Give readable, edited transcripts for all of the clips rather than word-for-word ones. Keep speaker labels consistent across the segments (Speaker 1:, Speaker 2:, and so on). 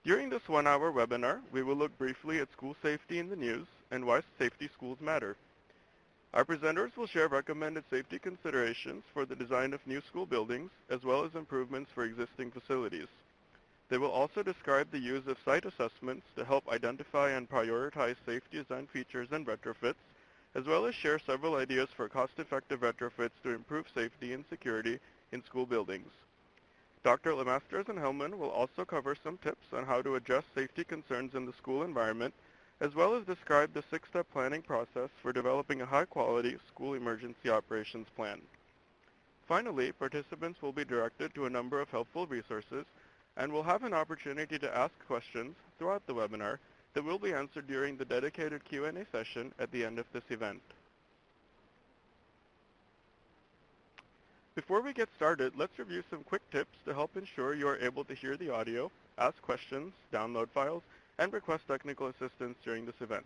Speaker 1: During this one-hour webinar, we will look briefly at school safety in the news and why safety schools matter. Our presenters will share recommended safety considerations for the design of new school buildings, as well as improvements for existing facilities. They will also describe the use of site assessments to help identify and prioritize safety design features and retrofits, as well as share several ideas for cost-effective retrofits to improve safety and security in school buildings. Dr. Lemasters and Hellman will also cover some tips on how to address safety concerns in the school environment, as well as describe the 6-step planning process for developing a high-quality school emergency operations plan. Finally, participants will be directed to a number of helpful resources and will have an opportunity to ask questions throughout the webinar that will be answered during the dedicated Q&A session at the end of this event. Before we get started, let's review some quick tips to help ensure you are able to hear the audio, ask questions, download files, and request technical assistance during this event.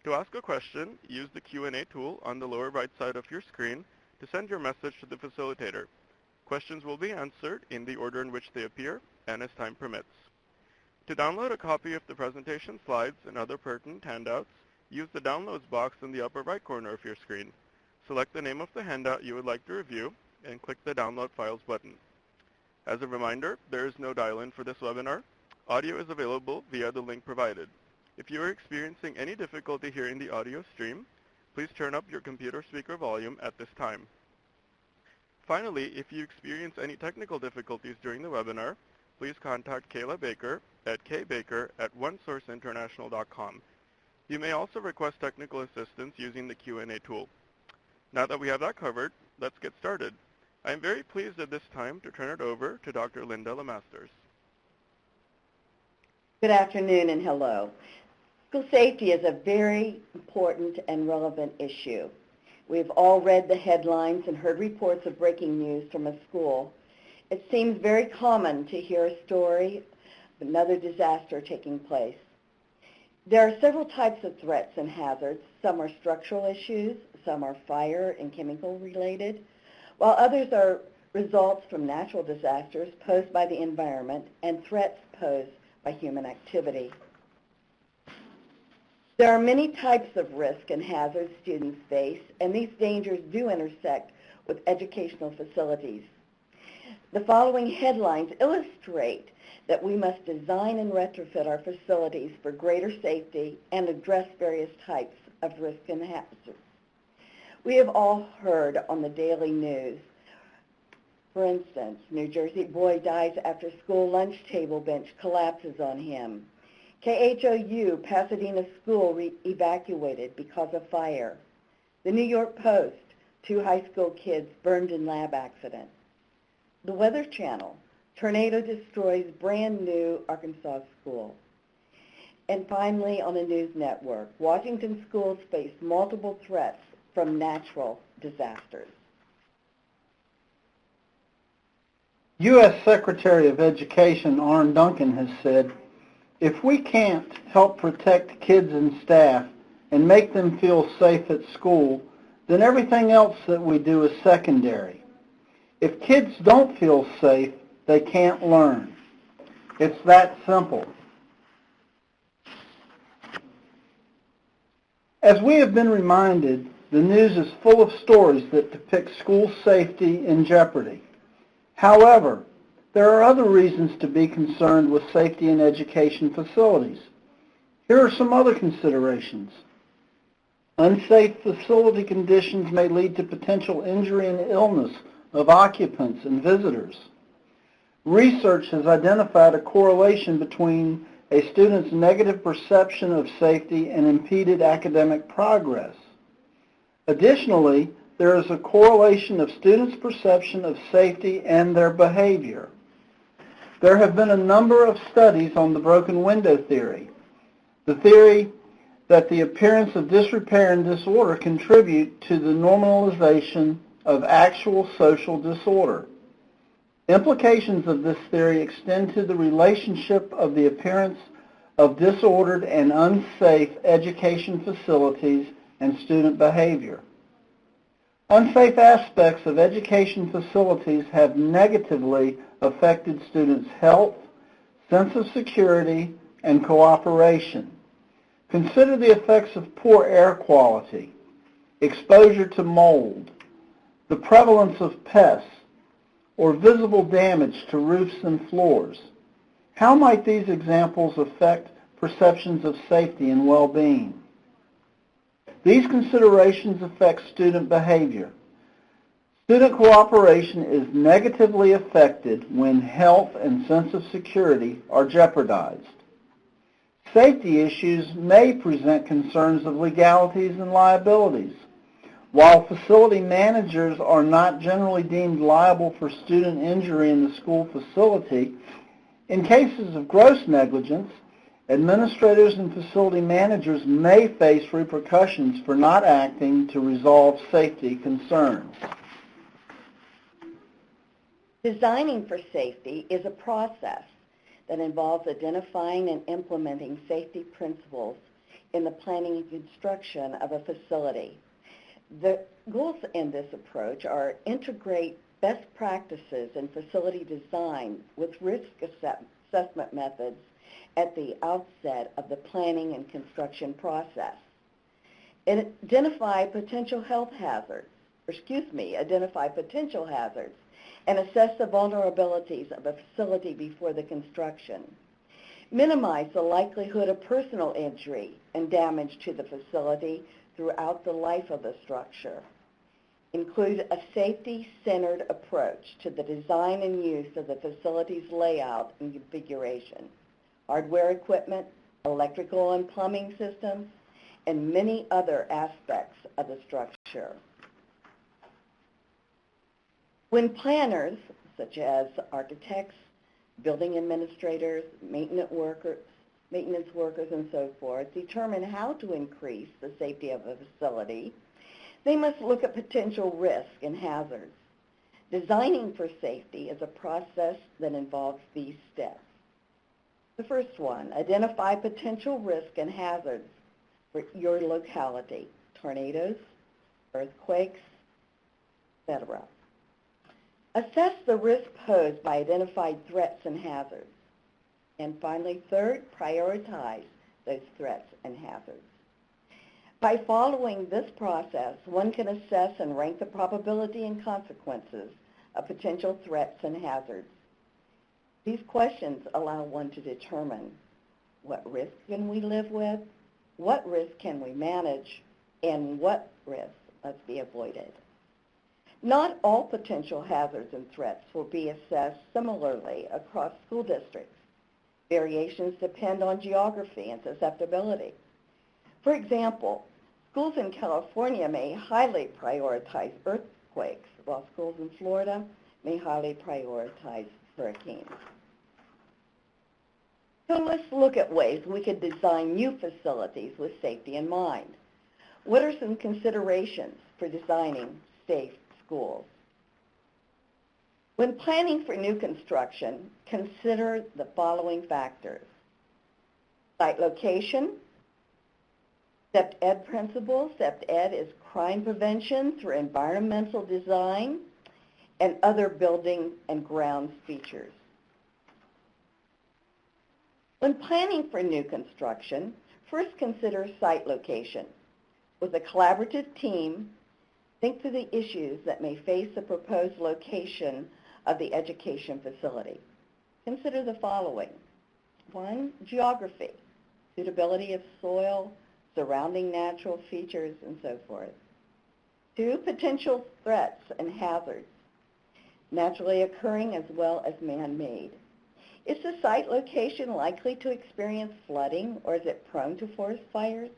Speaker 1: To ask a question, use the Q&A tool on the lower right side of your screen to send your message to the facilitator. Questions will be answered in the order in which they appear and as time permits. To download a copy of the presentation slides and other pertinent handouts, use the Downloads box in the upper right corner of your screen. Select the name of the handout you would like to review and click the Download Files button. As a reminder, there is no dial-in for this webinar. Audio is available via the link provided. If you are experiencing any difficulty hearing the audio stream, please turn up your computer speaker volume at this time. Finally, if you experience any technical difficulties during the webinar, please contact Kayla Baker at kbaker@onesourceinternational.com. You may also request technical assistance using the Q&A tool. Now that we have that covered, let's get started. I am very pleased at this time to turn it over to Dr. Linda Lemasters.
Speaker 2: Good afternoon and hello. School safety is a very important and relevant issue. We've all read the headlines and heard reports of breaking news from a school. It seems very common to hear a story of another disaster taking place. There are several types of threats and hazards. Some are structural issues, some are fire and chemical related, while others are results from natural disasters posed by the environment and threats posed by human activity. There are many types of risk and hazards students face, and these dangers do intersect with educational facilities. The following headlines illustrate that we must design and retrofit our facilities for greater safety and address various types of risk and hazards. We have all heard on the daily news. For instance, New Jersey boy dies after school lunch table bench collapses on him. KHOU Pasadena school evacuated because of fire. The New York Post, 2 high school kids burned in lab accident. The Weather Channel, tornado destroys brand new Arkansas school. And finally, on the news network, Washington schools face multiple threats from natural disasters.
Speaker 3: U.S. Secretary of Education Arne Duncan has said, if we can't help protect kids and staff and make them feel safe at school, then everything else that we do is secondary. If kids don't feel safe, they can't learn. It's that simple. As we have been reminded, the news is full of stories that depict school safety in jeopardy. However, there are other reasons to be concerned with safety in education facilities. Here are some other considerations. Unsafe facility conditions may lead to potential injury and illness of occupants and visitors. Research has identified a correlation between a student's negative perception of safety and impeded academic progress. Additionally, there is a correlation of students' perception of safety and their behavior. There have been a number of studies on the broken window theory, the theory that the appearance of disrepair and disorder contribute to the normalization of actual social disorder. Implications of this theory extend to the relationship of the appearance of disordered and unsafe education facilities and student behavior. Unsafe aspects of education facilities have negatively affected students' health, sense of security, and cooperation. Consider the effects of poor air quality, exposure to mold, the prevalence of pests, or visible damage to roofs and floors. How might these examples affect perceptions of safety and well-being? These considerations affect student behavior. Student cooperation is negatively affected when health and sense of security are jeopardized. Safety issues may present concerns of legalities and liabilities. While facility managers are not generally deemed liable for student injury in the school facility, in cases of gross negligence, administrators and facility managers may face repercussions for not acting to resolve safety concerns.
Speaker 2: Designing for safety is a process that involves identifying and implementing safety principles in the planning and construction of a facility. The goals in this approach are integrate best practices in facility design with risk assessment methods at the outset of the planning and construction process. Identify potential hazards and assess the vulnerabilities of a facility before the construction. Minimize the likelihood of personal injury and damage to the facility throughout the life of the structure. Include a safety-centered approach to the design and use of the facility's layout and configuration, hardware equipment, electrical and plumbing systems, and many other aspects of the structure. When planners, such as architects, building administrators, maintenance workers, and so forth, determine how to increase the safety of a facility, they must look at potential risk and hazards. Designing for safety is a process that involves these steps. The first one, identify potential risk and hazards for your locality, tornadoes, earthquakes, etc. Assess the risk posed by identified threats and hazards. And finally, third, prioritize those threats and hazards. By following this process, one can assess and rank the probability and consequences of potential threats and hazards. These questions allow one to determine what risk can we live with, what risk can we manage, and what risk must be avoided. Not all potential hazards and threats will be assessed similarly across school districts. Variations depend on geography and susceptibility. For example, schools in California may highly prioritize earthquakes, while schools in Florida may highly prioritize hurricanes. So let's look at ways we could design new facilities with safety in mind. What are some considerations for designing safe schools? When planning for new construction, consider the following factors: site location, SEPT-ED principles. SEPT-ED is crime prevention through environmental design and other building and grounds features. When planning for new construction, first consider site location. With a collaborative team, think through the issues that may face the proposed location of the education facility. Consider the following. 1, geography, suitability of soil, surrounding natural features, and so forth. 2, potential threats and hazards, naturally occurring as well as man-made. Is the site location likely to experience flooding, or is it prone to forest fires?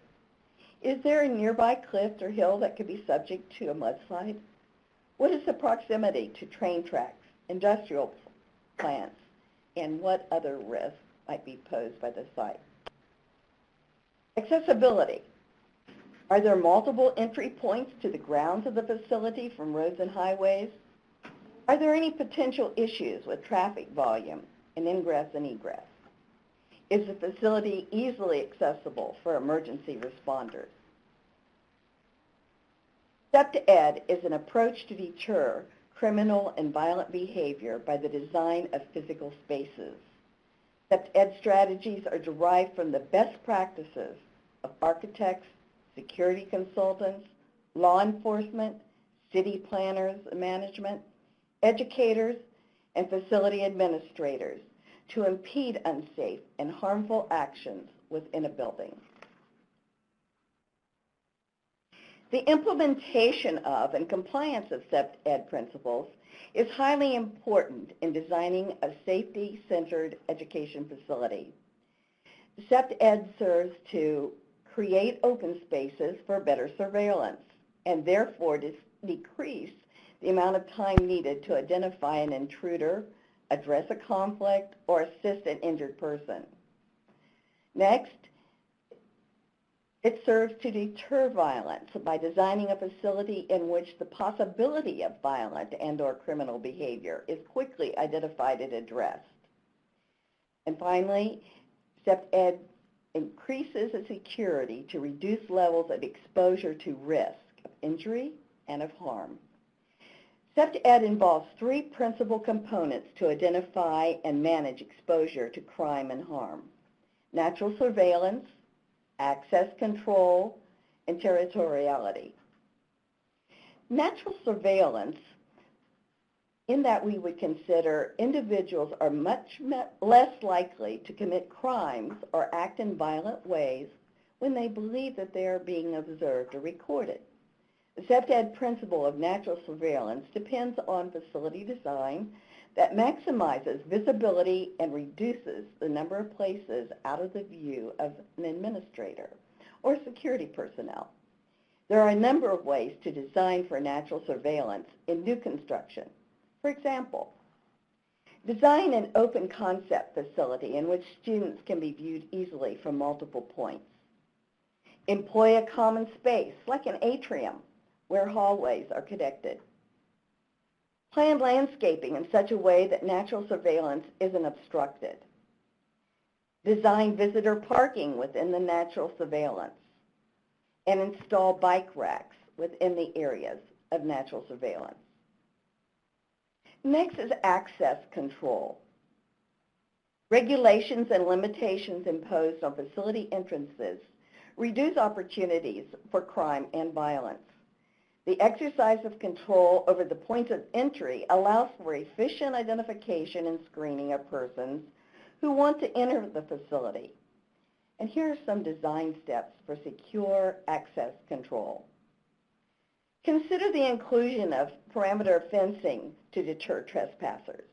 Speaker 2: Is there a nearby cliff or hill that could be subject to a mudslide? What is the proximity to train tracks, industrial plants, and what other risks might be posed by the site? Accessibility. Are there multiple entry points to the grounds of the facility from roads and highways? Are there any potential issues with traffic volume and ingress and egress? Is the facility easily accessible for emergency responders? SEPT-ED is an approach to deter criminal and violent behavior by the design of physical spaces. SEPT-Ed strategies are derived from the best practices of architects, security consultants, law enforcement, city planners and management, educators, and facility administrators to impede unsafe and harmful actions within a building. The implementation of and compliance of SEPT-Ed principles is highly important in designing a safety-centered education facility. SEPT-Ed serves to create open spaces for better surveillance and therefore decrease the amount of time needed to identify an intruder, address a conflict, or assist an injured person. Next, it serves to deter violence by designing a facility in which the possibility of violent and/or criminal behavior is quickly identified and addressed. And finally, SEPT-Ed increases the security to reduce levels of exposure to risk of injury and of harm. SEPT-Ed involves three principal components to identify and manage exposure to crime and harm: natural surveillance, access control, and territoriality. Natural surveillance, in that we would consider individuals are much less likely to commit crimes or act in violent ways when they believe that they are being observed or recorded. The SEPT-Ed principle of natural surveillance depends on facility design that maximizes visibility and reduces the number of places out of the view of an administrator or security personnel. There are a number of ways to design for natural surveillance in new construction. For example, design an open concept facility in which students can be viewed easily from multiple points. Employ a common space, like an atrium, where hallways are connected. Plan landscaping in such a way that natural surveillance isn't obstructed. Design visitor parking within the natural surveillance, and install bike racks within the areas of natural surveillance. Next is access control. Regulations and limitations imposed on facility entrances reduce opportunities for crime and violence. The exercise of control over the points of entry allows for efficient identification and screening of persons who want to enter the facility. And here are some design steps for secure access control. Consider the inclusion of perimeter fencing to deter trespassers.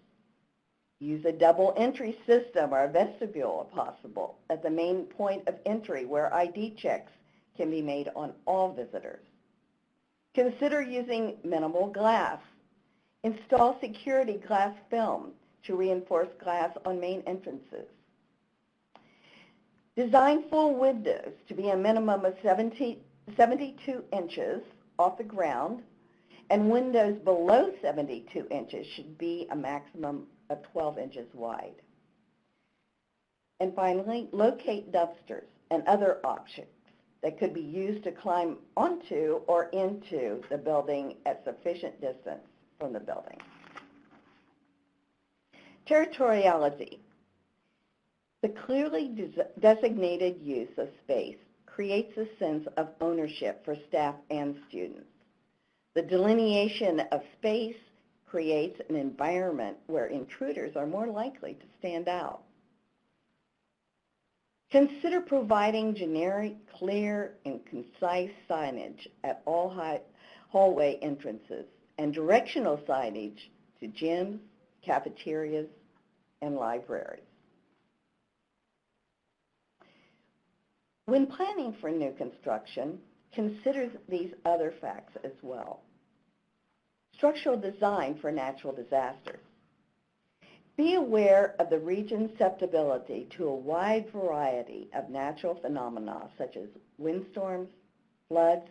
Speaker 2: Use a double entry system or a vestibule if possible at the main point of entry where ID checks can be made on all visitors. Consider using minimal glass. Install security glass film to reinforce glass on main entrances. Design full windows to be a minimum of 72 inches off the ground, and windows below 72 inches should be a maximum of 12 inches wide. And finally, locate dumpsters and other options that could be used to climb onto or into the building at sufficient distance from the building. Territoriality. The clearly designated use of space creates a sense of ownership for staff and students. The delineation of space creates an environment where intruders are more likely to stand out. Consider providing generic, clear, and concise signage at all hallway entrances and directional signage to gyms, cafeterias, and libraries. When planning for new construction, consider these other facts as well. Structural design for natural disasters. Be aware of the region's susceptibility to a wide variety of natural phenomena such as windstorms, floods,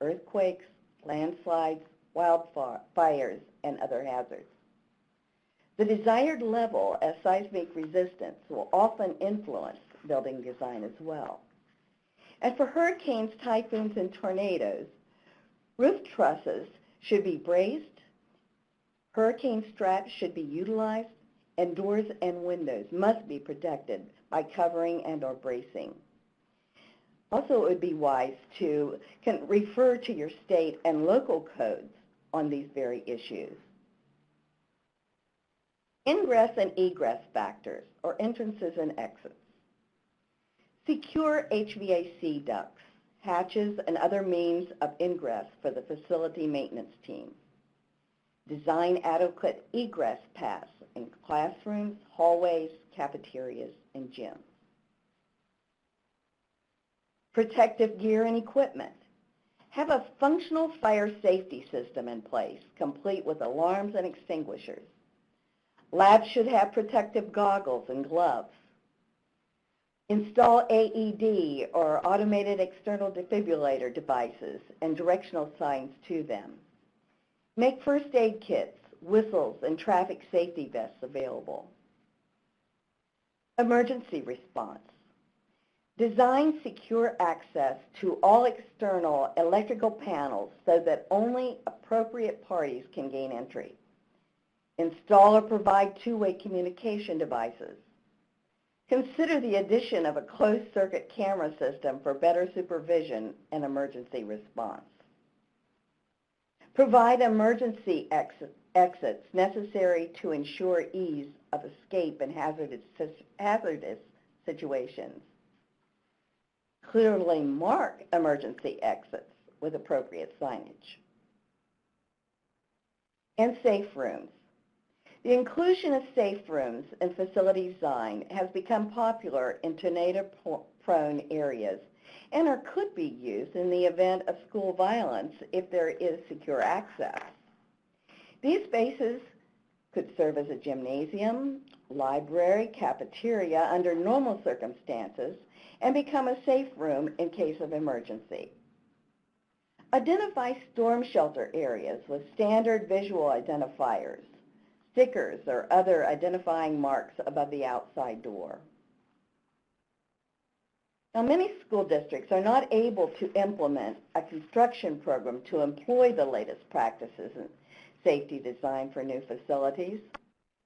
Speaker 2: earthquakes, landslides, wildfires, and other hazards. The desired level of seismic resistance will often influence building design as well. And for hurricanes, typhoons, and tornadoes, roof trusses should be braced, hurricane straps should be utilized, and doors and windows must be protected by covering and/or bracing. Also, it would be wise to refer to your state and local codes on these very issues. Ingress and egress factors, or entrances and exits. Secure HVAC ducts, hatches, and other means of ingress for the facility maintenance team. Design adequate egress paths in classrooms, hallways, cafeterias, and gyms. Protective gear and equipment. Have a functional fire safety system in place, complete with alarms and extinguishers. Labs should have protective goggles and gloves. Install AED or automated external defibrillator devices and directional signs to them. Make first aid kits, whistles, and traffic safety vests available. Emergency response. Design secure access to all external electrical panels so that only appropriate parties can gain entry. Install or provide two-way communication devices. Consider the addition of a closed-circuit camera system for better supervision and emergency response. Provide emergency exits necessary to ensure ease of escape in hazardous situations. Clearly mark emergency exits with appropriate signage. And safe rooms. The inclusion of safe rooms in facility design has become popular in tornado-prone areas and or could be used in the event of school violence if there is secure access. These spaces could serve as a gymnasium, library, cafeteria under normal circumstances and become a safe room in case of emergency. Identify storm shelter areas with standard visual identifiers, stickers, or other identifying marks above the outside door. Now, many school districts are not able to implement a construction program to employ the latest practices in safety design for new facilities.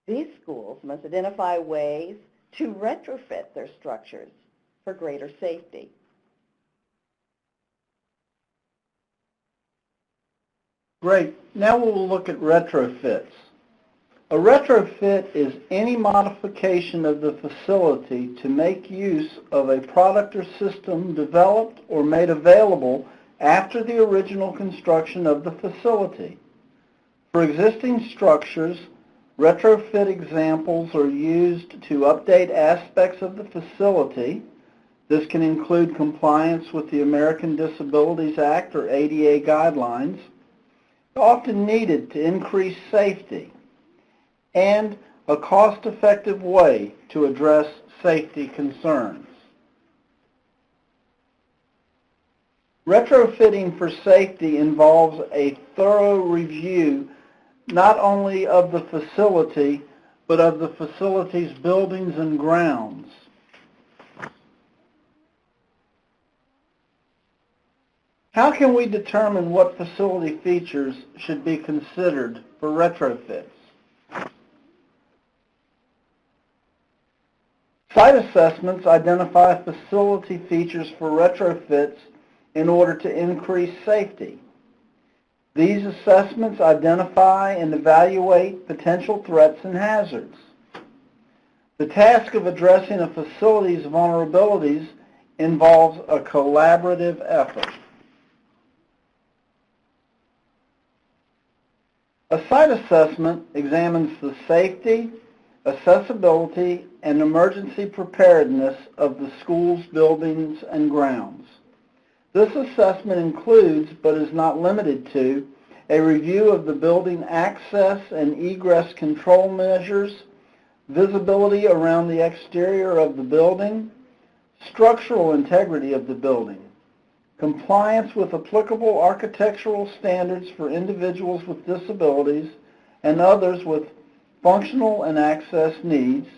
Speaker 2: These schools must identify ways to retrofit their structures for greater safety.
Speaker 3: Great. Now we'll look at retrofits. A retrofit is any modification of the facility to make use of a product or system developed or made available after the original construction of the facility. For existing structures, retrofit examples are used to update aspects of the facility. This can include compliance with the American Disabilities Act or ADA guidelines, often needed to increase safety, and a cost-effective way to address safety concerns. Retrofitting for safety involves a thorough review not only of the facility, but of the facility's buildings and grounds. How can we determine what facility features should be considered for retrofits? Site assessments identify facility features for retrofits in order to increase safety. These assessments identify and evaluate potential threats and hazards. The task of addressing a facility's vulnerabilities involves a collaborative effort. A site assessment examines the safety, accessibility, and emergency preparedness of the school's buildings and grounds. This assessment includes, but is not limited to, a review of the building access and egress control measures, visibility around the exterior of the building, structural integrity of the building, compliance with applicable architectural standards for individuals with disabilities and others with functional and access needs,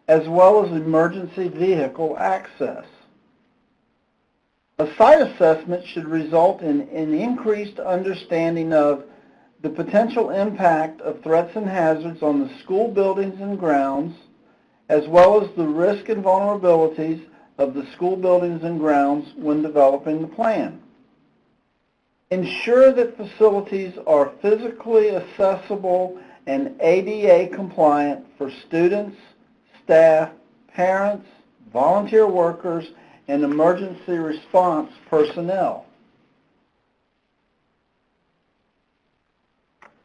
Speaker 3: as well as emergency vehicle access. A site assessment should result in an increased understanding of the potential impact of threats and hazards on the school buildings and grounds, as well as the risk and vulnerabilities of the school buildings and grounds when developing the plan. Ensure that facilities are physically accessible and ADA compliant for students, staff, parents, volunteer workers, and emergency response personnel.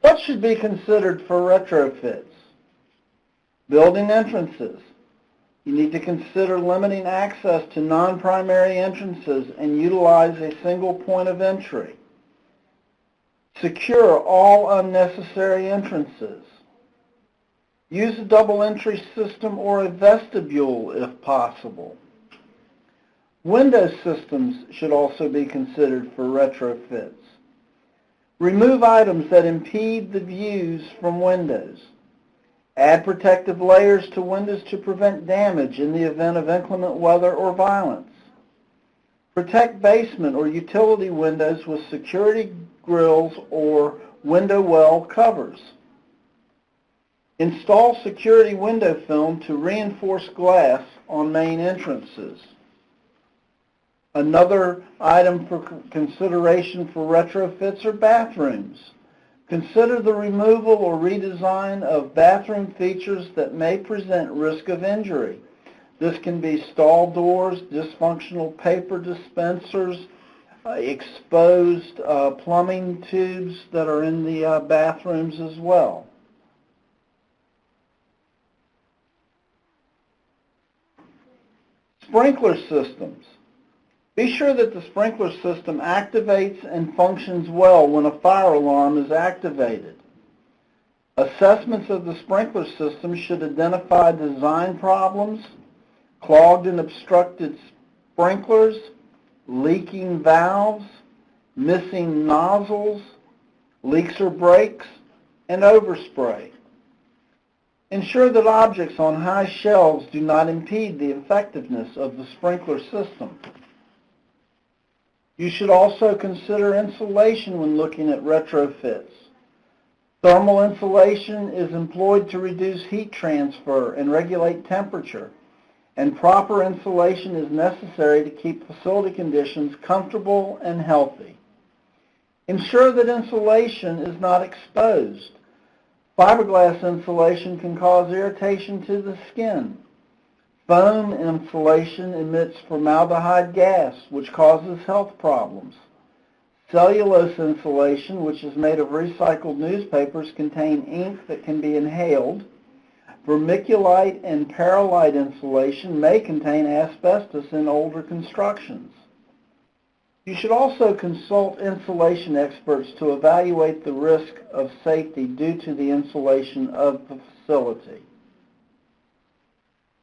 Speaker 3: What should be considered for retrofits? Building entrances. You need to consider limiting access to non-primary entrances and utilize a single point of entry. Secure all unnecessary entrances. Use a double entry system or a vestibule if possible. Window systems should also be considered for retrofits. Remove items that impede the views from windows. Add protective layers to windows to prevent damage in the event of inclement weather or violence. Protect basement or utility windows with security grills or window well covers. Install security window film to reinforce glass on main entrances. Another item for consideration for retrofits are bathrooms. Consider the removal or redesign of bathroom features that may present risk of injury. This can be stall doors, dysfunctional paper dispensers, exposed plumbing tubes that are in the bathrooms as well. Sprinkler systems. Be sure that the sprinkler system activates and functions well when a fire alarm is activated. Assessments of the sprinkler system should identify design problems, clogged and obstructed sprinklers, leaking valves, missing nozzles, leaks or breaks, and overspray. Ensure that objects on high shelves do not impede the effectiveness of the sprinkler system. You should also consider insulation when looking at retrofits. Thermal insulation is employed to reduce heat transfer and regulate temperature, and proper insulation is necessary to keep facility conditions comfortable and healthy. Ensure that insulation is not exposed. Fiberglass insulation can cause irritation to the skin. Foam insulation emits formaldehyde gas, which causes health problems. Cellulose insulation, which is made of recycled newspapers, contain ink that can be inhaled. Vermiculite and perlite insulation may contain asbestos in older constructions. You should also consult insulation experts to evaluate the risk of safety due to the insulation of the facility.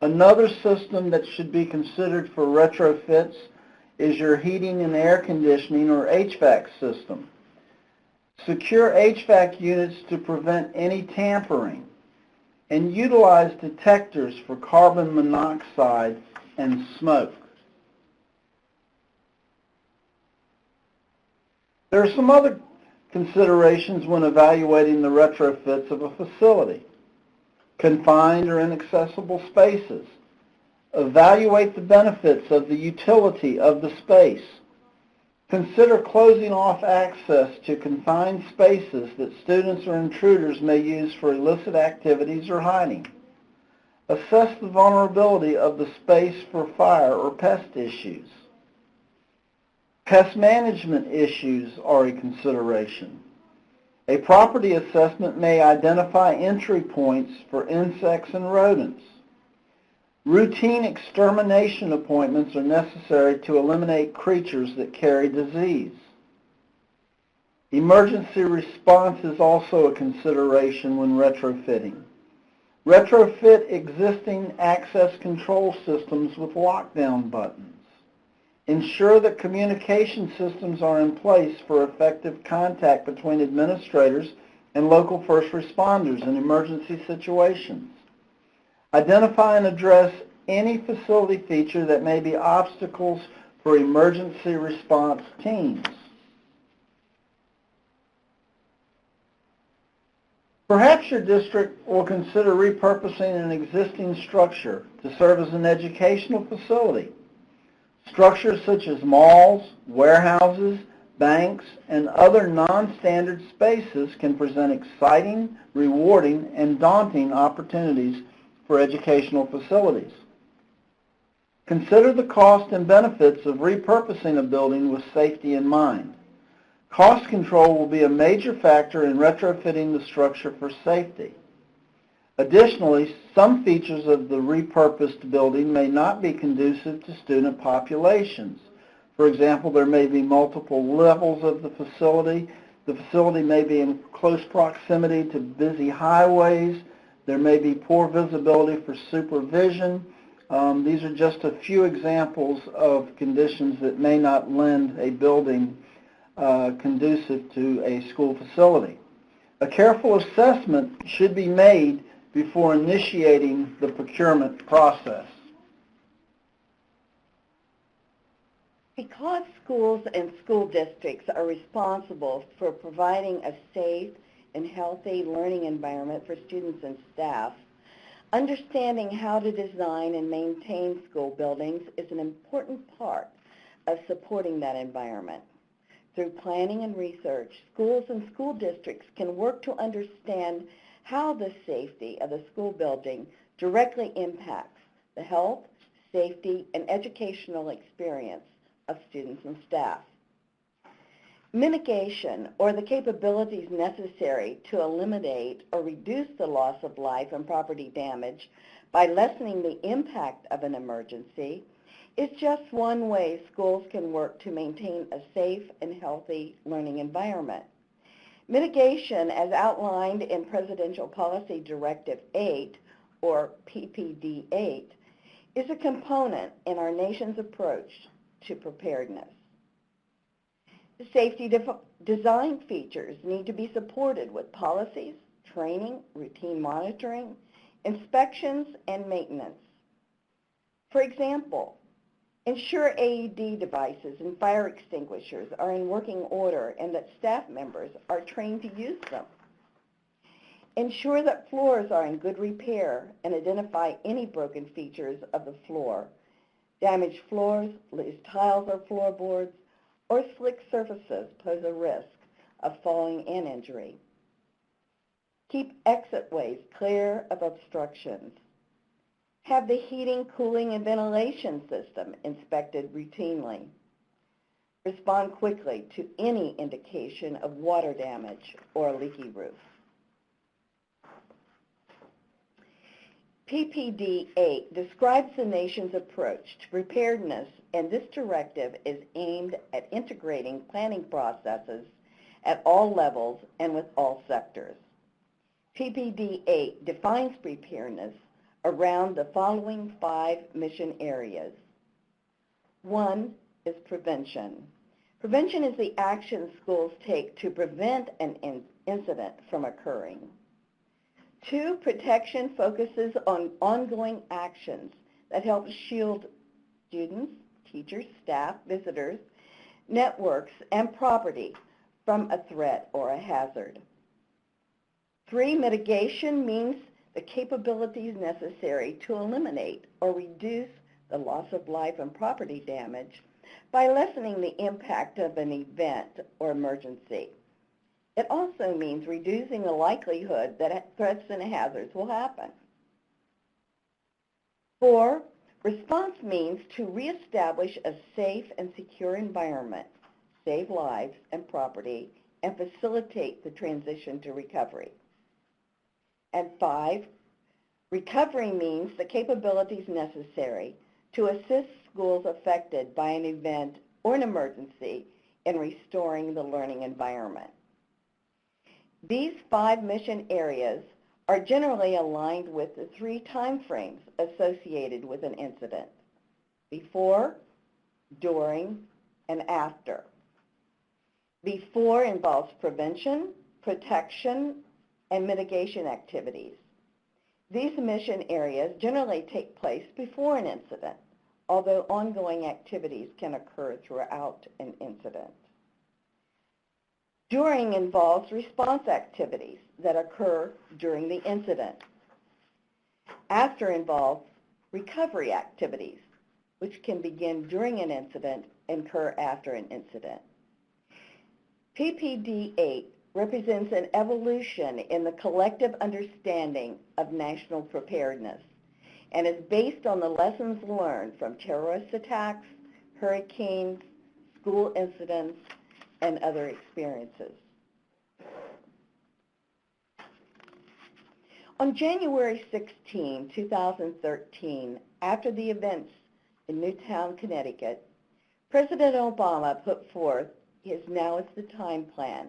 Speaker 3: Another system that should be considered for retrofits is your heating and air conditioning or HVAC system. Secure HVAC units to prevent any tampering, and utilize detectors for carbon monoxide and smoke. There are some other considerations when evaluating the retrofits of a facility. Confined or inaccessible spaces. Evaluate the benefits of the utility of the space. Consider closing off access to confined spaces that students or intruders may use for illicit activities or hiding. Assess the vulnerability of the space for fire or pest issues. Pest management issues are a consideration. A property assessment may identify entry points for insects and rodents. Routine extermination appointments are necessary to eliminate creatures that carry disease. Emergency response is also a consideration when retrofitting. Retrofit existing access control systems with lockdown buttons. Ensure that communication systems are in place for effective contact between administrators and local first responders in emergency situations. Identify and address any facility feature that may be obstacles for emergency response teams. Perhaps your district will consider repurposing an existing structure to serve as an educational facility. Structures such as malls, warehouses, banks, and other non-standard spaces can present exciting, rewarding, and daunting opportunities for educational facilities. Consider the cost and benefits of repurposing a building with safety in mind. Cost control will be a major factor in retrofitting the structure for safety. Additionally, some features of the repurposed building may not be conducive to student populations. For example, there may be multiple levels of the facility. The facility may be in close proximity to busy highways. There may be poor visibility for supervision. These are just a few examples of conditions that may not lend a building conducive to a school facility. A careful assessment should be made before initiating the procurement process.
Speaker 2: Because schools and school districts are responsible for providing a safe and healthy learning environment for students and staff, understanding how to design and maintain school buildings is an important part of supporting that environment. Through planning and research, schools and school districts can work to understand how the safety of the school building directly impacts the health, safety, and educational experience of students and staff. Mitigation, or the capabilities necessary to eliminate or reduce the loss of life and property damage by lessening the impact of an emergency, is just one way schools can work to maintain a safe and healthy learning environment. Mitigation, as outlined in Presidential Policy Directive 8, or PPD 8, is a component in our nation's approach to preparedness. The safety design features need to be supported with policies, training, routine monitoring, inspections, and maintenance. For example, ensure AED devices and fire extinguishers are in working order and that staff members are trained to use them. Ensure that floors are in good repair and identify any broken features of the floor. Damaged floors, loose tiles or floorboards, or slick surfaces pose a risk of falling and injury. Keep exit ways clear of obstructions. Have the heating, cooling, and ventilation system inspected routinely. Respond quickly to any indication of water damage or a leaky roof. PPD 8 describes the nation's approach to preparedness, and this directive is aimed at integrating planning processes at all levels and with all sectors. PPD 8 defines preparedness around the following 5 mission areas. 1 is prevention. Prevention is the action schools take to prevent an incident from occurring. 2, protection focuses on ongoing actions that help shield students, teachers, staff, visitors, networks, and property from a threat or a hazard. 3, mitigation means the capabilities necessary to eliminate or reduce the loss of life and property damage by lessening the impact of an event or emergency. It also means reducing the likelihood that threats and hazards will happen. 4, response means to reestablish a safe and secure environment, save lives and property, and facilitate the transition to recovery. And 5, recovery means the capabilities necessary to assist schools affected by an event or an emergency in restoring the learning environment. These 5 mission areas are generally aligned with the 3 time frames associated with an incident: before, during, and after. Before involves prevention, protection, and mitigation activities. These mission areas generally take place before an incident, although ongoing activities can occur throughout an incident. During involves response activities that occur during the incident. After involves recovery activities, which can begin during an incident and occur after an incident. PPD 8 represents an evolution in the collective understanding of national preparedness and is based on the lessons learned from terrorist attacks, hurricanes, school incidents, and other experiences. On January 16, 2013, after the events in Newtown, Connecticut, President Obama put forth his Now is the Time plan,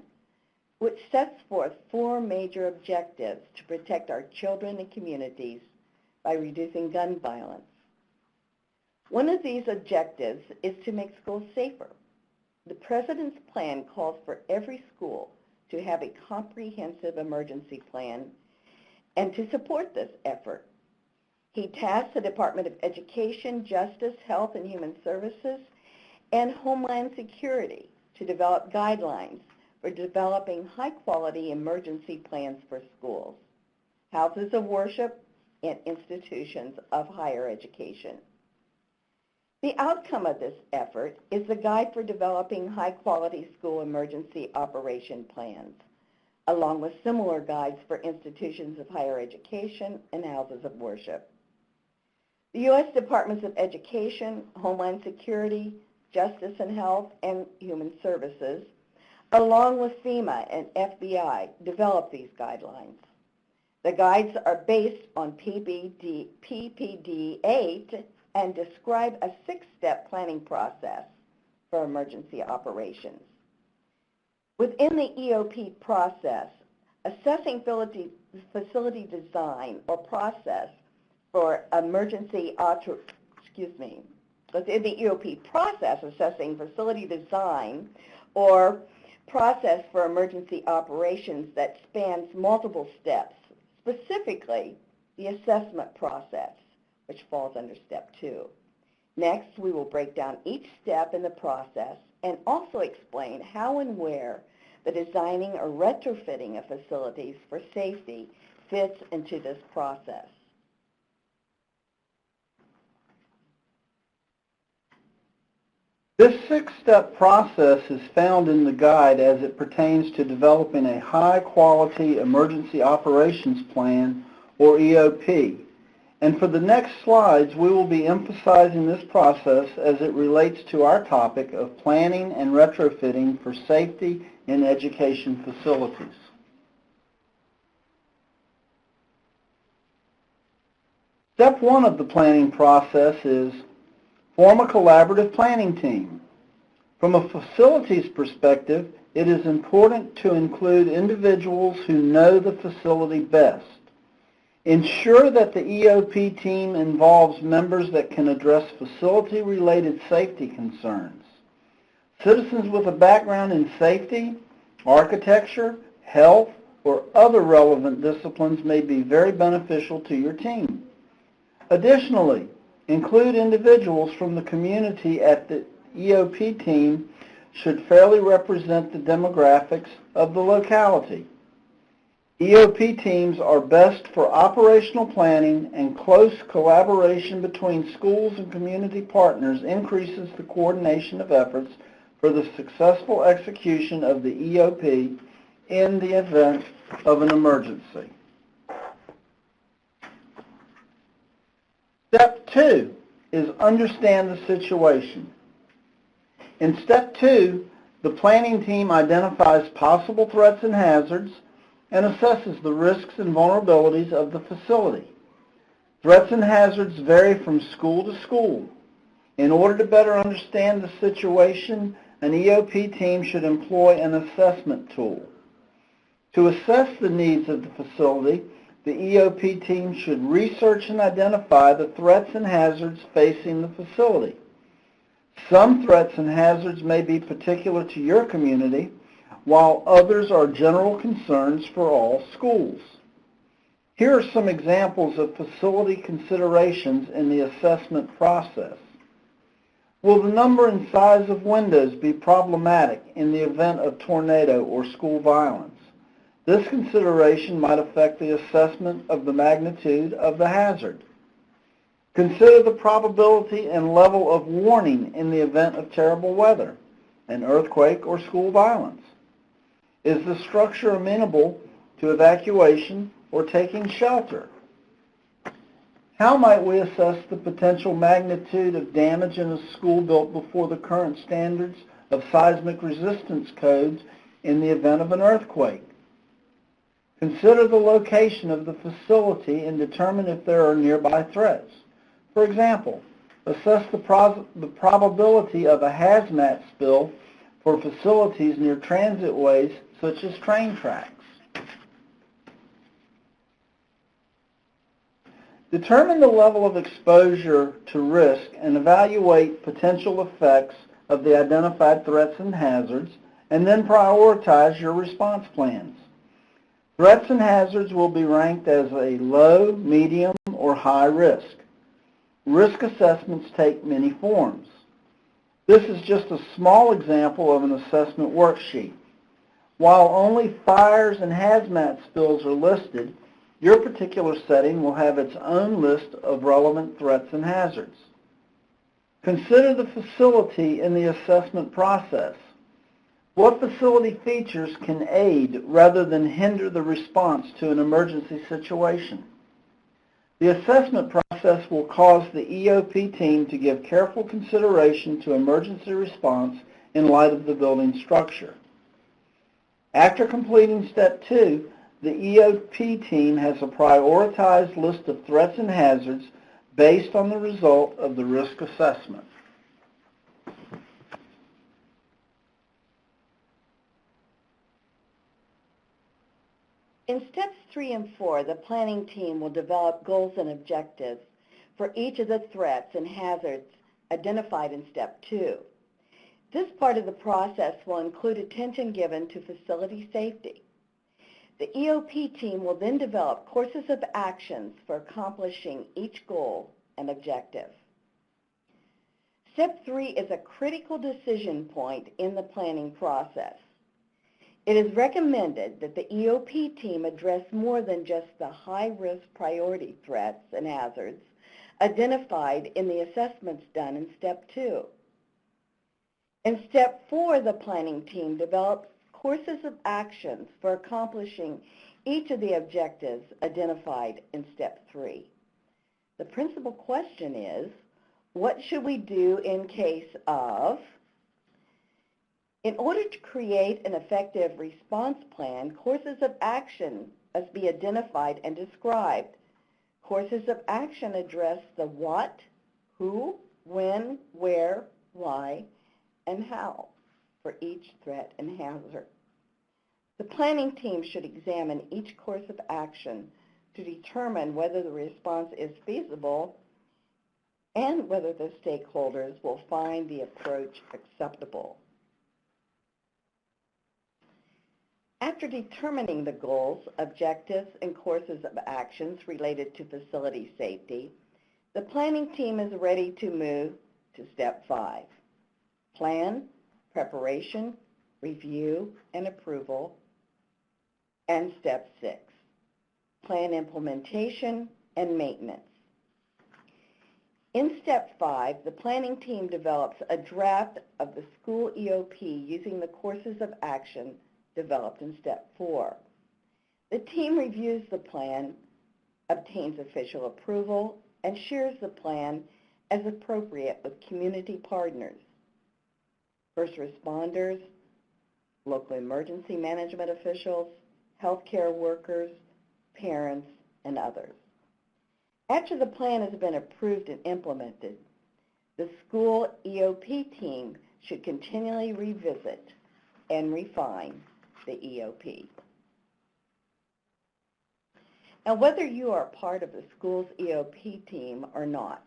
Speaker 2: which sets forth 4 major objectives to protect our children and communities by reducing gun violence. One of these objectives is to make schools safer. The President's plan calls for every school to have a comprehensive emergency plan and to support this effort. He tasked the Department of Education, Justice, Health and Human Services, and Homeland Security to develop guidelines for developing high-quality emergency plans for schools, houses of worship, and institutions of higher education. The outcome of this effort is the Guide for Developing High-Quality School Emergency Operation Plans, along with similar guides for institutions of higher education and houses of worship. The U.S. Departments of Education, Homeland Security, Justice and Health, and Human Services, along with FEMA and FBI, develop these guidelines. The guides are based on PPD 8 and describe a 6-step planning process for emergency operations. Within the EOP process, assessing facility design or process for emergency, within the EOP process, assessing facility design or process for emergency operations that spans multiple steps, specifically the assessment process, which falls under step 2. Next, we will break down each step in the process and also explain how and where the designing or retrofitting of facilities for safety fits into this process.
Speaker 3: This 6-step process is found in the guide as it pertains to developing a high-quality emergency operations plan, or EOP. And for the next slides, we will be emphasizing this process as it relates to our topic of planning and retrofitting for safety in education facilities. Step 1 of the planning process is form a collaborative planning team. From a facilities perspective, it is important to include individuals who know the facility best. Ensure that the EOP team involves members that can address facility-related safety concerns. Citizens with a background in safety, architecture, health, or other relevant disciplines may be very beneficial to your team. Additionally, include individuals from the community at the EOP team should fairly represent the demographics of the locality. EOP teams are best for operational planning, and close collaboration between schools and community partners increases the coordination of efforts for the successful execution of the EOP in the event of an emergency. Step 2 is understand the situation. In Step 2, the planning team identifies possible threats and hazards and assesses the risks and vulnerabilities of the facility. Threats and hazards vary from school to school. In order to better understand the situation, an EOP team should employ an assessment tool. To assess the needs of the facility, the EOP team should research and identify the threats and hazards facing the facility. Some threats and hazards may be particular to your community, while others are general concerns for all schools. Here are some examples of facility considerations in the assessment process. Will the number and size of windows be problematic in the event of tornado or school violence? This consideration might affect the assessment of the magnitude of the hazard. Consider the probability and level of warning in the event of terrible weather, an earthquake, or school violence. Is the structure amenable to evacuation or taking shelter? How might we assess the potential magnitude of damage in a school built before the current standards of seismic resistance codes in the event of an earthquake? Consider the location of the facility and determine if there are nearby threats. For example, assess the probability of a hazmat spill for facilities near transit ways such as train tracks. Determine the level of exposure to risk and evaluate potential effects of the identified threats and hazards, and then prioritize your response plans. Threats and hazards will be ranked as a low, medium, or high risk. Risk assessments take many forms. This is just a small example of an assessment worksheet. While only fires and hazmat spills are listed, your particular setting will have its own list of relevant threats and hazards. Consider the facility in the assessment process. What facility features can aid rather than hinder the response to an emergency situation? The assessment process will cause the EOP team to give careful consideration to emergency response in light of the building structure. After completing Step 2, the EOP team has a prioritized list of threats and hazards based on the result of the risk assessment.
Speaker 2: In Steps 3 and 4, the planning team will develop goals and objectives for each of the threats and hazards identified in Step 2. This part of the process will include attention given to facility safety. The EOP team will then develop courses of actions for accomplishing each goal and objective. Step 3 is a critical decision point in the planning process. It is recommended that the EOP team address more than just the high-risk priority threats and hazards identified in the assessments done in Step 2. In Step 4, the planning team develops courses of actions for accomplishing each of the objectives identified in Step 3. The principal question is, what should we do in case of? In order to create an effective response plan, courses of action must be identified and described. Courses of action address the what, who, when, where, why, and how for each threat and hazard. The planning team should examine each course of action to determine whether the response is feasible and whether the stakeholders will find the approach acceptable. After determining the goals, objectives, and courses of actions related to facility safety, the planning team is ready to move to Step 5. Plan, preparation, review, and approval, and Step 6. Plan implementation and maintenance. In Step 5, the planning team develops a draft of the school EOP using the courses of action developed in Step 4. The team reviews the plan, obtains official approval, and shares the plan as appropriate with community partners, first responders, local emergency management officials, healthcare workers, parents, and others. After the plan has been approved and implemented, the school EOP team should continually revisit and refine the EOP. Now, whether you are part of the school's EOP team or not,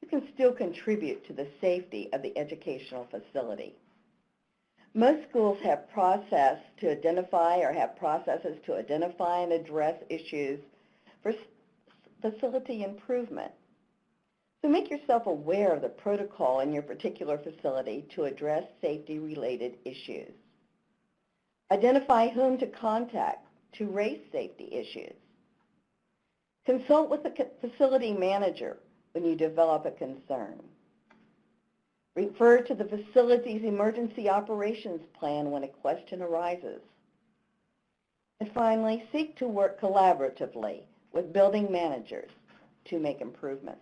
Speaker 2: you can still contribute to the safety of the educational facility. Most schools have processes to identify and address issues for facility improvement. So make yourself aware of the protocol in your particular facility to address safety-related issues. Identify whom to contact to raise safety issues. Consult with the facility manager when you develop a concern. Refer to the facility's emergency operations plan when a question arises. And finally, seek to work collaboratively with building managers to make improvements.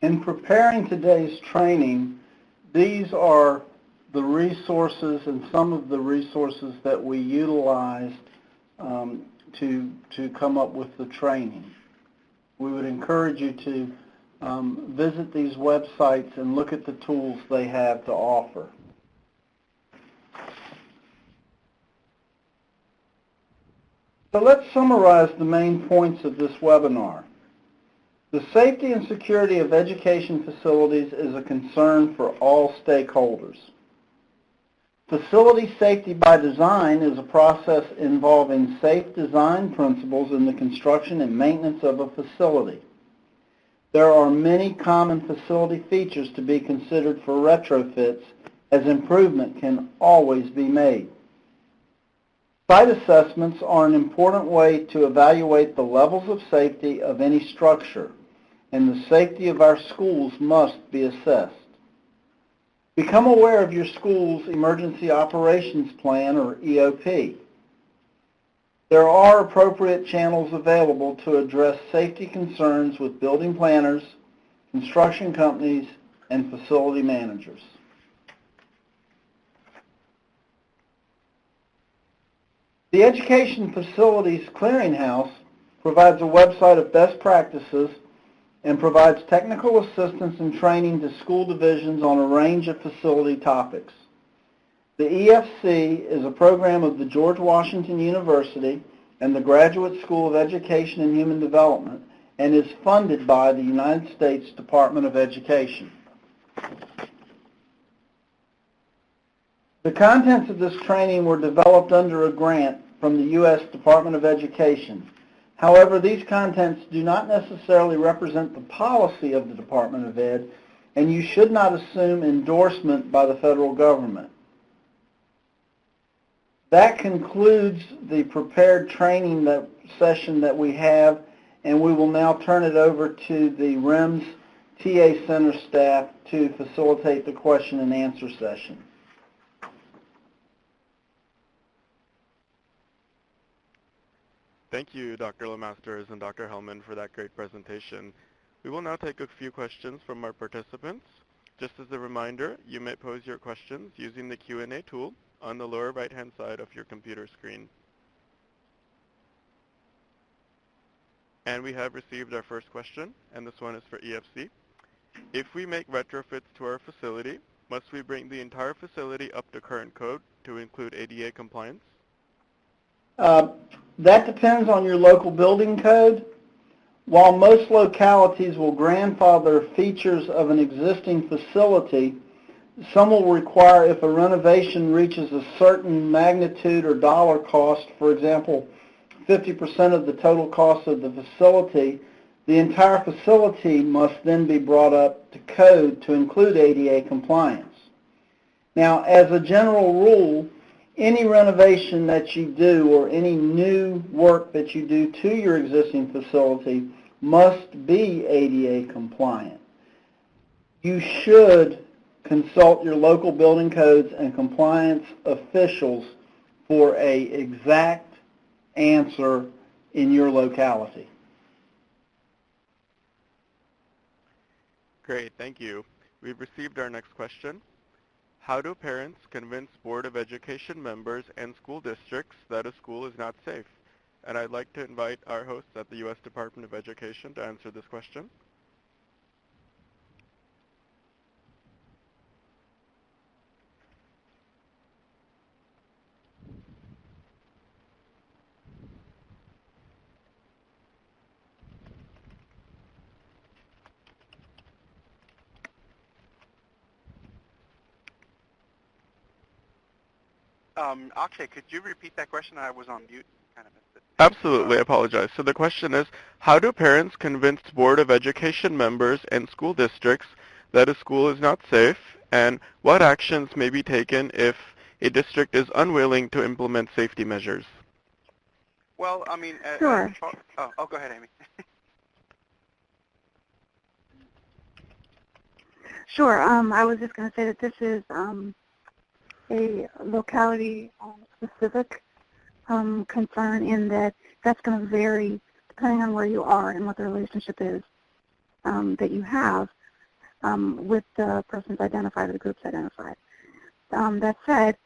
Speaker 3: In preparing today's training, these are the resources and some of the resources that we utilized to come up with the training. We would encourage you to visit these websites and look at the tools they have to offer. So let's summarize the main points of this webinar. The safety and security of education facilities is a concern for all stakeholders. Facility safety by design is a process involving safe design principles in the construction and maintenance of a facility. There are many common facility features to be considered for retrofits, as improvement can always be made. Site assessments are an important way to evaluate the levels of safety of any structure, and the safety of our schools must be assessed. Become aware of your school's Emergency Operations Plan, or EOP. There are appropriate channels available to address safety concerns with building planners, construction companies, and facility managers. The Education Facilities Clearinghouse provides a website of best practices and provides technical assistance and training to school divisions on a range of facility topics. The EFC is a program of the George Washington University and the Graduate School of Education and Human Development and is funded by the United States Department of Education. The contents of this training were developed under a grant from the U.S. Department of Education. However, these contents do not necessarily represent the policy of the Department of Ed, and you should not assume endorsement by the federal government. That concludes the prepared training session that we have, and we will now turn it over to the REMS TA Center staff to facilitate the question and answer session.
Speaker 1: Thank you, Dr. LeMasters and Dr. Hellman, for that great presentation. We will now take a few questions from our participants. Just as a reminder, you may pose your questions using the Q&A tool on the lower right-hand side of your computer screen. And we have received our first question, and this one is for EFC. If we make retrofits to our facility, must we bring the entire facility up to current code to include ADA compliance?
Speaker 3: That depends on your local building code. While most localities will grandfather features of an existing facility, some will require, if a renovation reaches a certain magnitude or dollar cost, for example, 50% of the total cost of the facility, the entire facility must then be brought up to code to include ADA compliance. Now, as a general rule, any renovation that you do or any new work that you do to your existing facility must be ADA compliant. You should consult your local building codes and compliance officials for an exact answer in your locality.
Speaker 1: Great, thank you. We've received our next question. How do parents convince Board of Education members and school districts that a school is not safe? And I'd like to invite our hosts at the U.S. Department of Education to answer this question.
Speaker 4: Akshay, could you repeat that question? I was on mute. Kind of missed it.
Speaker 1: Absolutely, I apologize. So the question is, how do parents convince Board of Education members and school districts that a school is not safe, and what actions may be taken if a district is unwilling to implement safety measures?
Speaker 4: Well, I mean,
Speaker 5: Sure.
Speaker 4: Go ahead, Amy.
Speaker 5: Sure. I was just going to say that this is a locality-specific concern in that that's going to vary depending on where you are and what the relationship is that you have with the persons identified or the groups identified. That said,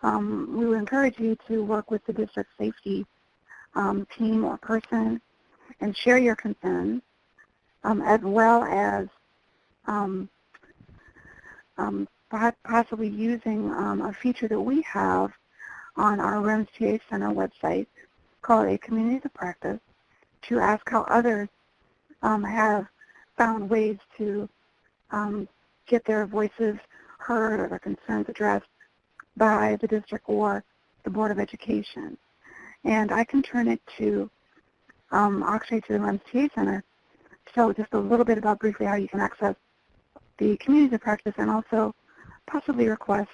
Speaker 5: we would encourage you to work with the district safety team or person and share your concerns, as well as possibly using a feature that we have on our REMS TA Center website called a community of practice to ask how others have found ways to get their voices heard or their concerns addressed by the district or the Board of Education. And I can turn it to Akshay to the REMS TA Center to tell just a little bit about briefly how you can access the community of practice and also possibly request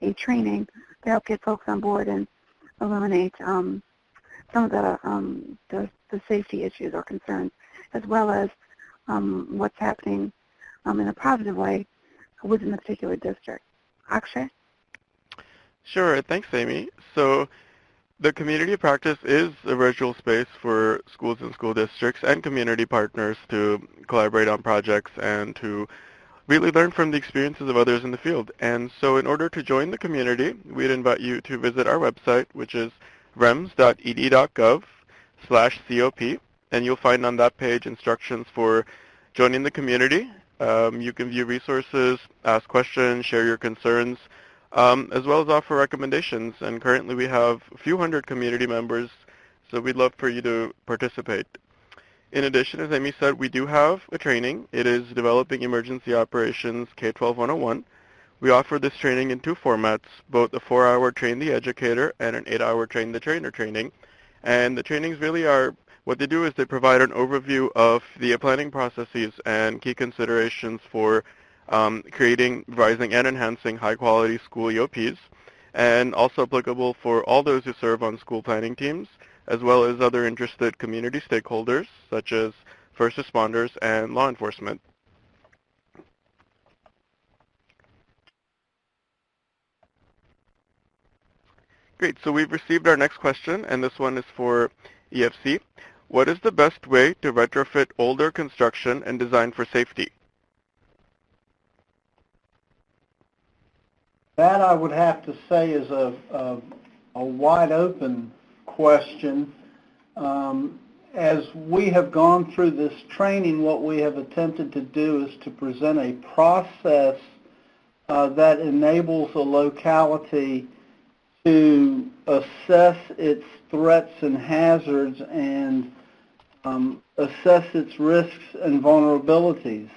Speaker 5: a training to help get folks on board and eliminate some of the safety issues or concerns, as well as what's happening in a positive way within the particular district. Akshay?
Speaker 1: Sure, thanks, Amy. So the community of practice is a virtual space for schools and school districts and community partners to collaborate on projects and to really learn from the experiences of others in the field. And so in order to join the community, we'd invite you to visit our website, which is rems.ed.gov/COP, and you'll find on that page instructions for joining the community. You can view resources, ask questions, share your concerns, as well as offer recommendations. And currently we have a few hundred community members, so we'd love for you to participate. In addition, as Amy said, we do have a training. It is Developing Emergency Operations K-12 101. We offer this training in two formats, both a 4-hour Train the Educator and an 8-hour Train the Trainer training. And the trainings really are, what they do is they provide an overview of the planning processes and key considerations for creating, revising, and enhancing high-quality school EOPs, and also applicable for all those who serve on school planning teams, as well as other interested community stakeholders, such as first responders and law enforcement. Great, so we've received our next question, and this one is for EFC. What is the best way to retrofit older construction and design for safety?
Speaker 3: That I would have to say is a wide open question. As we have gone through this training, what we have attempted to do is to present a process that enables a locality to assess its threats and hazards and assess its risks and vulnerabilities.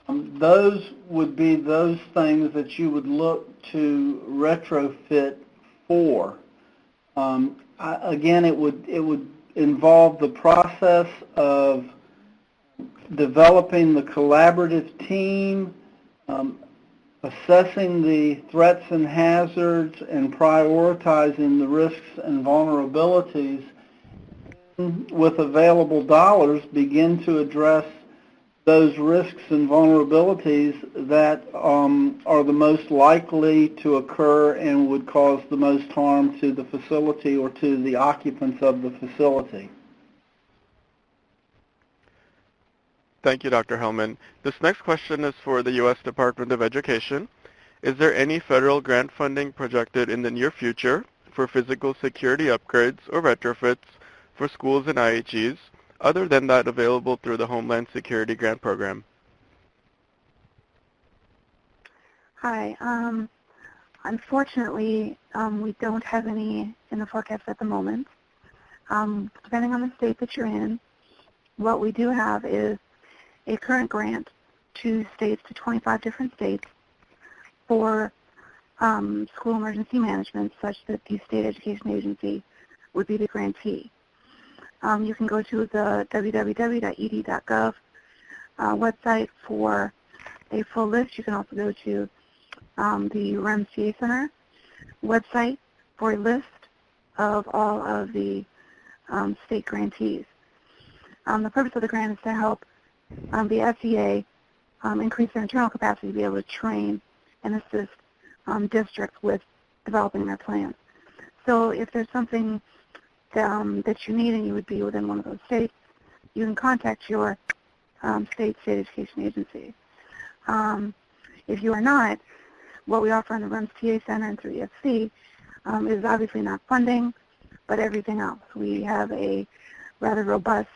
Speaker 3: Those would be those things that you would look to retrofit for. Again, it would involve the process of developing the collaborative team, assessing the threats and hazards, and prioritizing the risks and vulnerabilities. With available dollars, begin to address those risks and vulnerabilities that are the most likely to occur and would cause the most harm to the facility or to the occupants of the facility.
Speaker 1: Thank you, Dr. Hellman. This next question is for the U.S. Department of Education. Is there any federal grant funding projected in the near future for physical security upgrades or retrofits for schools and IHEs, other than that available through the Homeland Security Grant Program?
Speaker 5: Hi. Unfortunately, we don't have any in the forecast at the moment. Depending on the state that you're in, what we do have is a current grant to states, to 25 different states, for school emergency management, such that the state education agency would be the grantee. You can go to the www.ed.gov website for a full list. You can also go to the REMS TA Center website for a list of all of the state grantees. The purpose of the grant is to help the SEA increase their internal capacity to be able to train and assist districts with developing their plans. So if there's something that you need and you would be within one of those states, you can contact your state education agency. If you are not, what we offer in the REMS TA Center and through EFC is obviously not funding, but everything else. We have a rather robust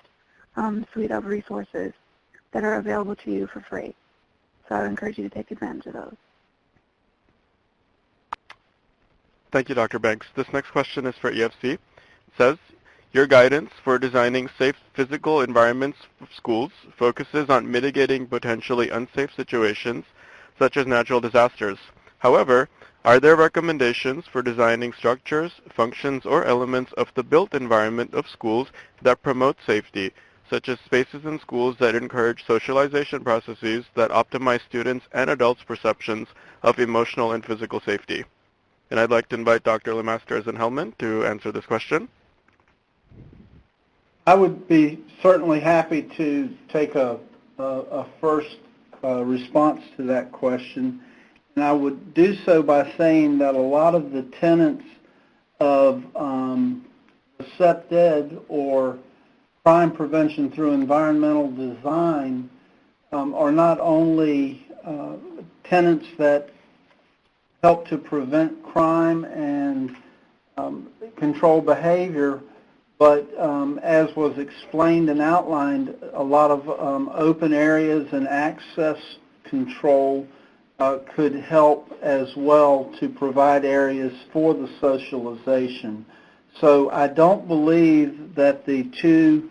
Speaker 5: suite of resources that are available to you for free. So I would encourage you to take advantage of those.
Speaker 1: Thank you, Dr. Banks. This next question is for EFC. It says, your guidance for designing safe physical environments of schools focuses on mitigating potentially unsafe situations, such as natural disasters. However, are there recommendations for designing structures, functions, or elements of the built environment of schools that promote safety, such as spaces in schools that encourage socialization processes that optimize students' and adults' perceptions of emotional and physical safety? And I'd like to invite Dr. Lemasters and Hellman to answer this question.
Speaker 3: I would be certainly happy to take a first response to that question. And I would do so by saying that a lot of the tenets of CEPT-ED, or crime prevention through environmental design, are not only tenets that help to prevent crime and control behavior, but as was explained and outlined, a lot of open areas and access control could help as well to provide areas for the socialization. So I don't believe that the two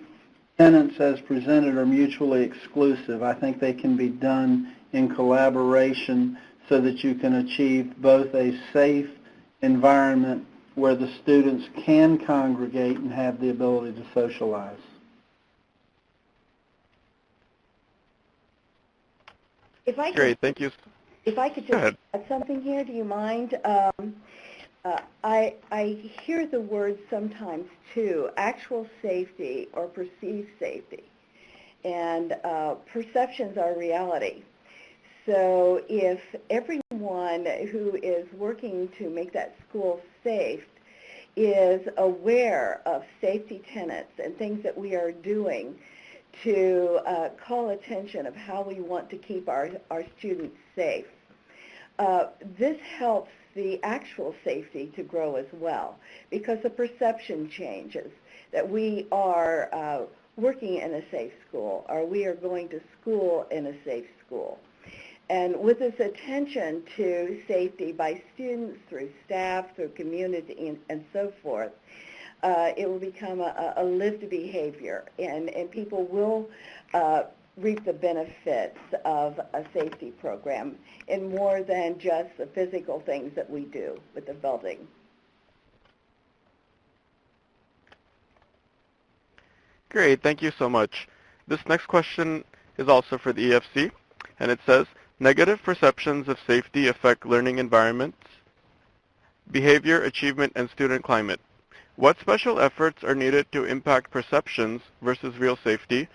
Speaker 3: tenets as presented are mutually exclusive. I think they can be done in collaboration so that you can achieve both a safe environment where the students can congregate and have the ability to socialize.
Speaker 1: Great, thank you.
Speaker 2: If I could just add something here, do you mind? I hear the word sometimes too, actual safety or perceived safety, and perceptions are reality. So if everyone who is working to make that school safe is aware of safety tenets and things that we are doing to call attention of how we want to keep our students safe, this helps the actual safety to grow as well, because the perception changes that we are working in a safe school, or we are going to school in a safe school. And with this attention to safety by students, through staff, through community, and so forth, it will become a lived behavior, and people will reap the benefits of a safety program in more than just the physical things that we do with the building.
Speaker 1: Great, thank you so much. This next question is also for the EFC, and it says, negative perceptions of safety affect learning environments, behavior, achievement, and student climate. What special efforts are needed to impact perceptions versus real safety?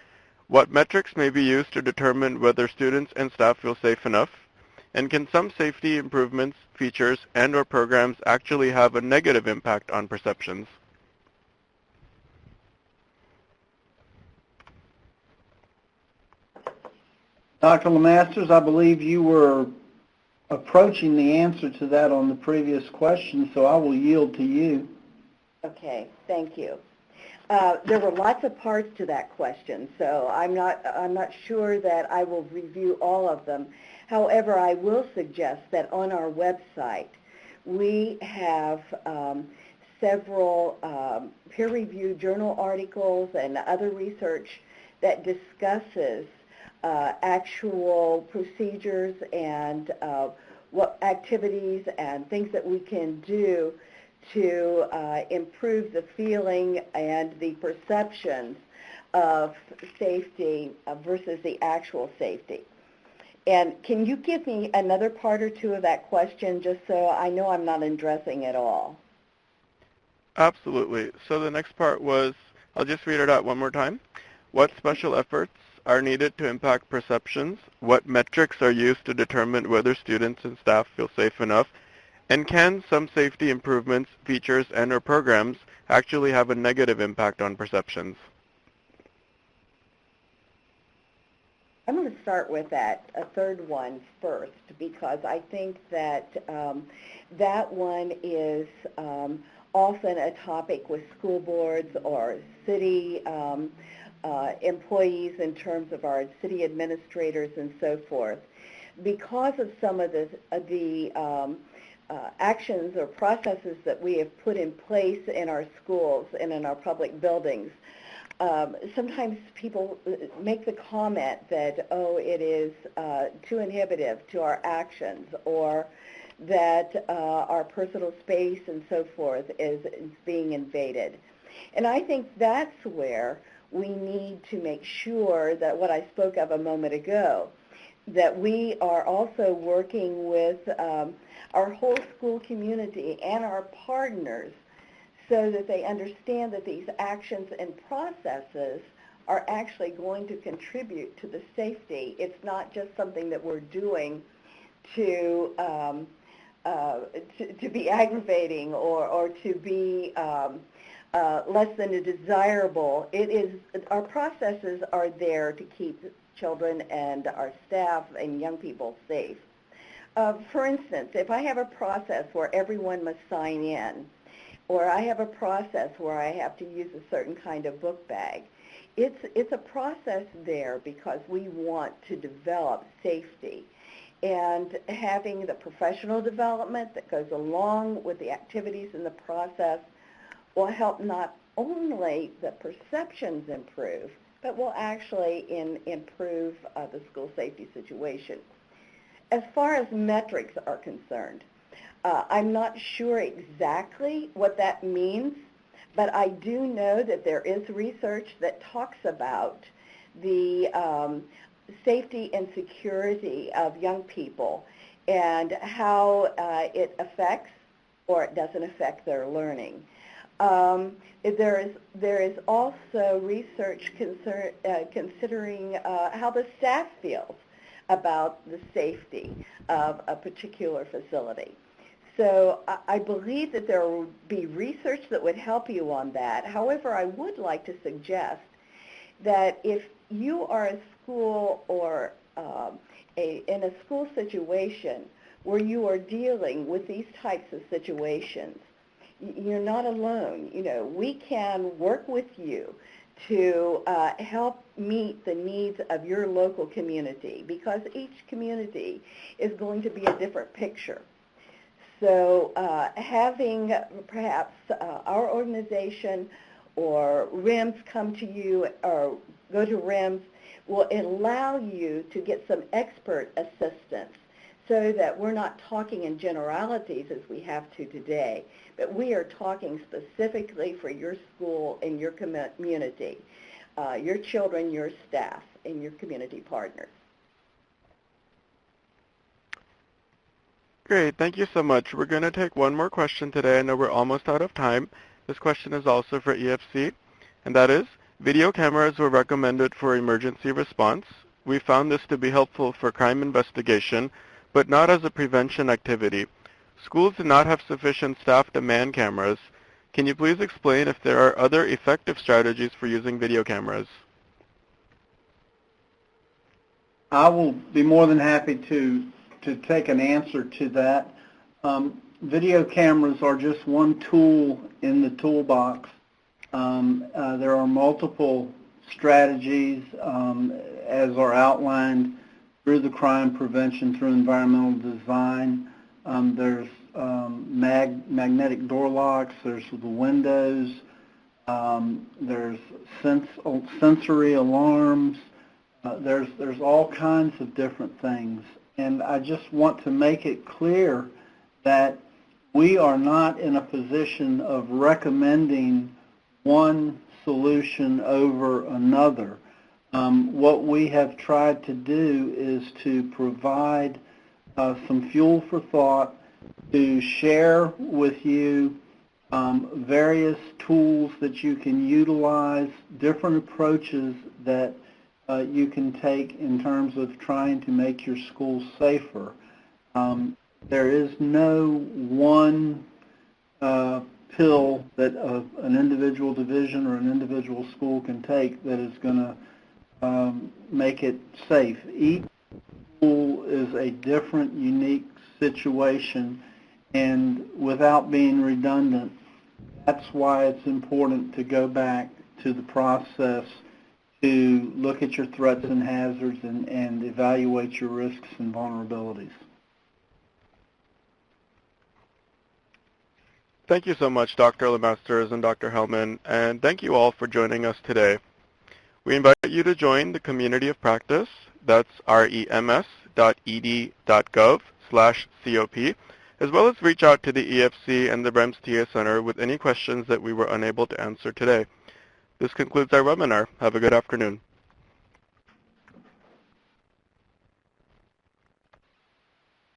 Speaker 1: What metrics may be used to determine whether students and staff feel safe enough? And can some safety improvements, features, and/or programs actually have a negative impact on perceptions?
Speaker 3: Dr. Lemasters, I believe you were approaching the answer to that on the previous question, so I will yield to you.
Speaker 2: Okay, thank you. There were lots of parts to that question, so I'm not sure that I will review all of them. However, I will suggest that on our website we have several peer-reviewed journal articles and other research that discusses actual procedures and what activities and things that we can do to improve the feeling and the perceptions of safety versus the actual safety. And can you give me another part or two of that question just so I know I'm not addressing it all?
Speaker 1: Absolutely. So the next part was, I'll just read it out one more time. What special efforts are needed to impact perceptions? What metrics are used to determine whether students and staff feel safe enough? And can some safety improvements, features, and/or programs actually have a negative impact on perceptions?
Speaker 2: I'm going to start with that third one first because I think that that one is often a topic with school boards or city employees in terms of our city administrators and so forth. Because of some of the actions or processes that we have put in place in our schools and in our public buildings, sometimes people make the comment that, oh, it is too inhibitive to our actions, or that our personal space and so forth is being invaded. And I think that's where we need to make sure that what I spoke of a moment ago, that we are also working with our whole school community and our partners so that they understand that these actions and processes are actually going to contribute to the safety. It's not just something that we're doing to be aggravating or to be less than a desirable. It is, our processes are there to keep children and our staff and young people safe. For instance, if I have a process where everyone must sign in, or I have a process where I have to use a certain kind of book bag, it's a process there because we want to develop safety. And having the professional development that goes along with the activities in the process will help not only the perceptions improve, but will actually improve the school safety situation. As far as metrics are concerned, I'm not sure exactly what that means, but I do know that there is research that talks about the safety and security of young people and how it affects or it doesn't affect their learning. There is also research considering how the staff feels about the safety of a particular facility. So I believe that there will be research that would help you on that. However, I would like to suggest that if you are a school or in a school situation where you are dealing with these types of situations, you're not alone. You know, we can work with you to help meet the needs of your local community because each community is going to be a different picture. So having perhaps our organization or RIMS come to you or go to RIMS will allow you to get some expert assistance so that we're not talking in generalities as we have to today, but we are talking specifically for your school and your community, your children, your staff, and your community partners.
Speaker 1: Great, thank you so much. We're going to take one more question today. I know we're almost out of time. This question is also for EFC, and that is, video cameras were recommended for emergency response. We found this to be helpful for crime investigation, but not as a prevention activity. Schools do not have sufficient staff to man cameras. Can you please explain if there are other effective strategies for using video cameras?
Speaker 3: I will be more than happy to take an answer to that. Video cameras are just one tool in the toolbox. There are multiple strategies as are outlined through the crime prevention, through environmental design. There's magnetic door locks, there's the windows, there's sensory alarms, there's all kinds of different things. and I just want to make it clear that we are not in a position of recommending one solution over another. What we have tried to do is to provide some fuel for thought, to share with you various tools that you can utilize, different approaches that you can take in terms of trying to make your school safer. There is no one pill that an individual division or an individual school can take that is going to make it safe. Each school is a different, unique situation, and without being redundant, that's why it's important to go back to the process to look at your threats and hazards and evaluate your risks and vulnerabilities.
Speaker 1: Thank you so much, Dr. Lemasters and Dr. Hellman, and thank you all for joining us today. We invite you to join the Community of Practice, that's rems.ed.gov/COP, as well as reach out to the EFC and the REMS TA Center with any questions that we were unable to answer today. This concludes our webinar. Have a good afternoon.